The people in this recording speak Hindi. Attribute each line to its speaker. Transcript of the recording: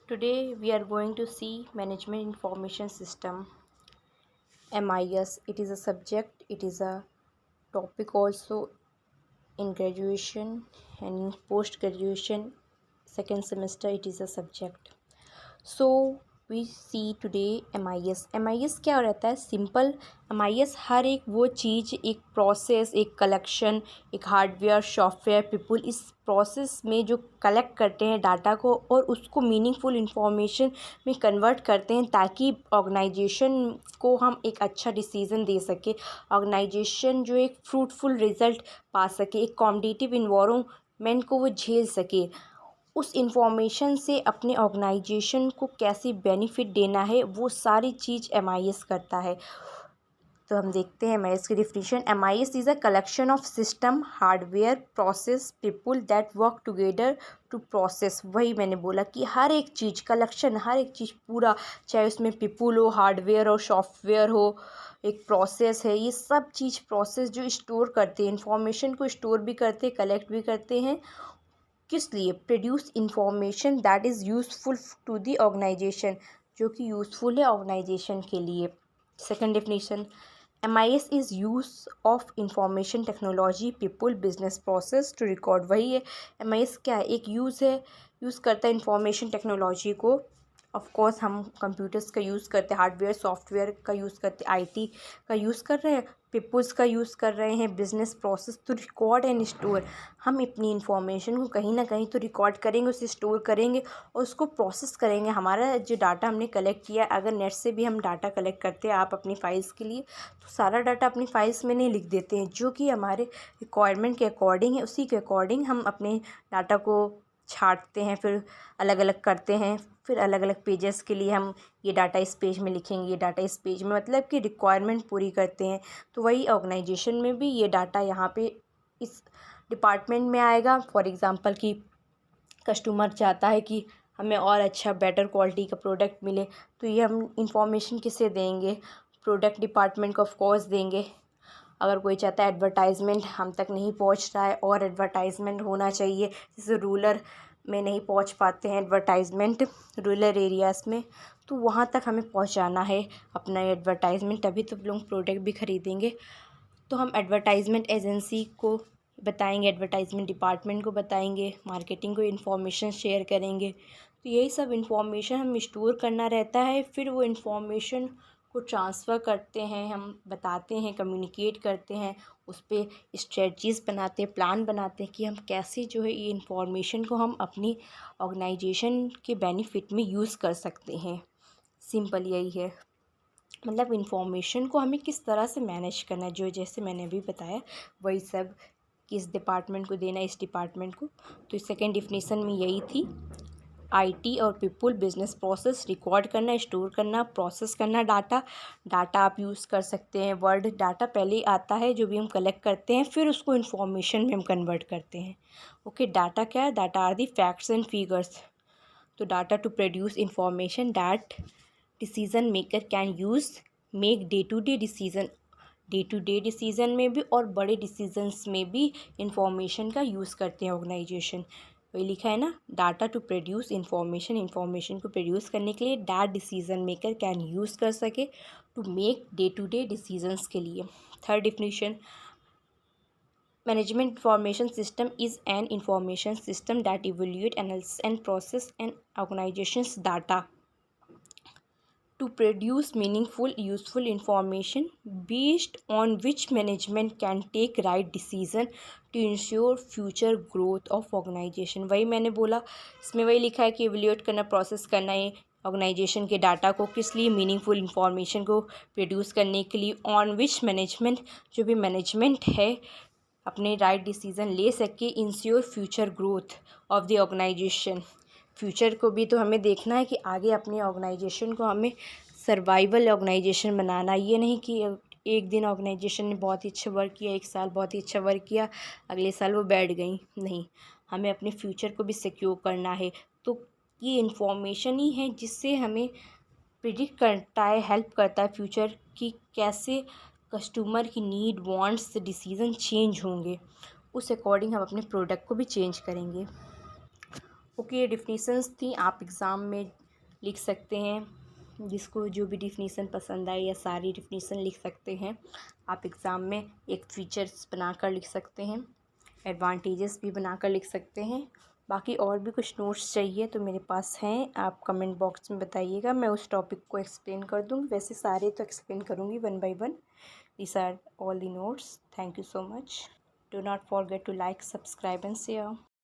Speaker 1: Today we are going to see Management Information System, MIS. It is a subject, it is a topic also in graduation and in post graduation second semester it is a subject. So we see today M I S क्या रहता है? सिंपल एम हर एक वो चीज़, एक प्रोसेस, एक कलेक्शन, एक हार्डवेयर, सॉफ्टवेयर, पीपल इस प्रोसेस में जो कलेक्ट करते हैं डाटा को और उसको मीनिंगफुल इंफॉर्मेशन में कन्वर्ट करते हैं ताकि ऑर्गेनाइजेशन को हम एक अच्छा डिसीज़न दे सके, ऑर्गेनाइजेशन जो एक फ्रूटफुल रिज़ल्ट पा सके, एक कॉम्पिटिटिव इन्वायरमेंट को वो झेल सके। उस इंफॉर्मेशन से अपने ऑर्गेनाइजेशन को कैसे बेनिफिट देना है वो सारी चीज़ एम करता है। तो हम देखते हैं एम की डिफिनीशन। M is a collection of system, hardware, process, people that work together to process. वही मैंने बोला कि हर एक चीज़ कलेक्शन, हर एक चीज़ पूरा, चाहे उसमें पीपल हो, हार्डवेयर हो, सॉफ्टवेयर हो, एक प्रोसेस है, ये सब चीज़ प्रोसेस जो स्टोर करते हैं इंफॉर्मेशन को, स्टोर भी करते हैं, कलेक्ट भी करते हैं। किस लिए? Produce information that is useful to the organization, जो कि यूज़फुल है ऑर्गेनाइजेशन के लिए। Second definition, MIS is use of information technology, people, business process to record. वही है, MIS क्या है? एक यूज़ है, यूज़ करता है इंफॉर्मेशन टेक्नोलॉजी को। ऑफ कोर्स हम कंप्यूटर्स का यूज़ करते हैं, हार्डवेयर सॉफ्टवेयर का यूज़ करते हैं, IT का यूज़ कर रहे हैं, पीपल्स का यूज़ कर रहे हैं, business process to record and store. हम अपनी इंफॉर्मेशन को कहीं ना कहीं तो रिकॉर्ड करेंगे, उसे स्टोर करेंगे और उसको प्रोसेस करेंगे। हमारा जो डाटा हमने कलेक्ट किया, अगर नेट से भी हम डाटा कलेक्ट करते हैं आप अपनी फाइल्स के लिए, तो सारा डाटा अपनी फाइल्स में नहीं लिख देते हैं, जो कि हमारे रिक्वायरमेंट के अकॉर्डिंग है, उसी के अकॉर्डिंग हम अपने डाटा को छांटते हैं, फिर अलग अलग करते हैं, फिर अलग अलग पेजेस के लिए हम ये डाटा इस पेज में लिखेंगे, ये डाटा इस पेज में, मतलब कि रिक्वायरमेंट पूरी करते हैं। तो वही ऑर्गेनाइजेशन में भी ये डाटा यहाँ पे इस डिपार्टमेंट में आएगा। फॉर एग्ज़ाम्पल कि कस्टमर चाहता है कि हमें और अच्छा बेटर क्वालिटी का प्रोडक्ट मिले, तो ये हम इंफॉर्मेशन किसे देंगे? प्रोडक्ट डिपार्टमेंट को ऑफ कोर्स देंगे। अगर कोई चाहता है एडवर्टाइजमेंट हम तक नहीं पहुंच रहा है और एडवर्टाइजमेंट होना चाहिए, जैसे रूरल में नहीं पहुंच पाते हैं एडवर्टाइजमेंट, रूरल एरियाज़ में, तो वहां तक हमें पहुंचाना है अपना एडवर्टाइजमेंट, तभी तो लोग प्रोडक्ट भी खरीदेंगे। तो हम एडवर्टाइजमेंट एजेंसी को बताएंगे, एडवर्टाइजमेंट डिपार्टमेंट को बताएंगे, मार्केटिंग को इन्फॉर्मेशन शेयर करेंगे। तो यही सब इन्फॉर्मेशन हम स्टोर करना रहता है, फिर वो इन्फॉर्मेशन को ट्रांसफ़र करते हैं, हम बताते हैं, कम्युनिकेट करते हैं, उस पर स्ट्रेटजीज़ बनाते हैं, प्लान बनाते हैं कि हम कैसे जो है ये इन्फॉर्मेशन को हम अपनी ऑर्गेनाइजेशन के बेनिफिट में यूज़ कर सकते हैं। सिंपल यही है, मतलब इन्फॉर्मेशन को हमें किस तरह से मैनेज करना है, जो जैसे मैंने अभी बताया वही सब, किस डिपार्टमेंट को देना है, इस डिपार्टमेंट को। तो सेकेंड डिफिनीसन में यही थी, IT और पीपल, बिजनेस प्रोसेस, रिकॉर्ड करना, स्टोर करना, प्रोसेस करना डाटा। डाटा आप यूज़ कर सकते हैं, वर्ड डाटा पहले आता है जो भी हम कलेक्ट करते हैं, फिर उसको इन्फॉर्मेशन में हम कन्वर्ट करते हैं। ओके, डाटा क्या है? Data are the facts and figures. तो data to produce information that decision maker can use make day to day decision में भी और बड़े डिसीजंस में भी इंफॉर्मेशन का यूज़ करते हैं ऑर्गेनाइजेशन। वही लिखा है ना, डाटा टू प्रोड्यूस इंफॉर्मेशन को प्रोड्यूस करने के लिए that decision maker can use कर सके टू मेक डे डिसीजंस के लिए। Third definition, management information system is an information system that evaluate, analysis and process an organization's data to produce meaningful, useful information based on which management can take right decision to ensure future growth of organization। वही मैंने बोला, इसमें वही लिखा है कि इवैल्यूएट करना, प्रोसेस करना है ऑर्गेनाइजेशन के डाटा को, किस लिए? मीनिंगफुल इंफॉर्मेशन को प्रोड्यूस करने के लिए, ऑन विच मैनेजमेंट, जो भी मैनेजमेंट है अपने राइट डिसीज़न ले सके, ensure future growth of the organization. Future को भी तो हमें देखना है कि आगे अपनी ऑर्गेनाइजेशन को हमें सर्वाइवल ऑर्गेनाइजेशन बनाना, ये नहीं कि एक दिन ऑर्गेनाइजेशन ने बहुत ही अच्छा वर्क किया, एक साल बहुत ही अच्छा वर्क किया, अगले साल वो बैठ गई, नहीं, हमें अपने फ्यूचर को भी सिक्योर करना है। तो ये इन्फॉर्मेशन ही है जिससे हमें प्रिडिक्ट करता है, हेल्प करता है फ्यूचर की कैसे कस्टमर की नीड, वांट्स, डिसीज़न चेंज होंगे, उस अकॉर्डिंग हम अपने प्रोडक्ट को भी चेंज करेंगे। ओके, ये डिफिनीशंस थी, आप एग्ज़ाम में लिख सकते हैं। जिसको जो भी डिफिनीशन पसंद आए या सारी डिफिनीशन लिख सकते हैं। आप एग्ज़ाम में एक फीचर्स बनाकर लिख सकते हैं, एडवांटेजेस भी बनाकर लिख सकते हैं। बाकी और भी कुछ नोट्स चाहिए तो मेरे पास हैं, आप कमेंट बॉक्स में बताइएगा, मैं उस टॉपिक को एक्सप्लेन कर दूँगी। वैसे सारे तो एक्सप्लेन करूँगी one by one. These are all the notes. Thank you so much. Do not forget to like, subscribe and share.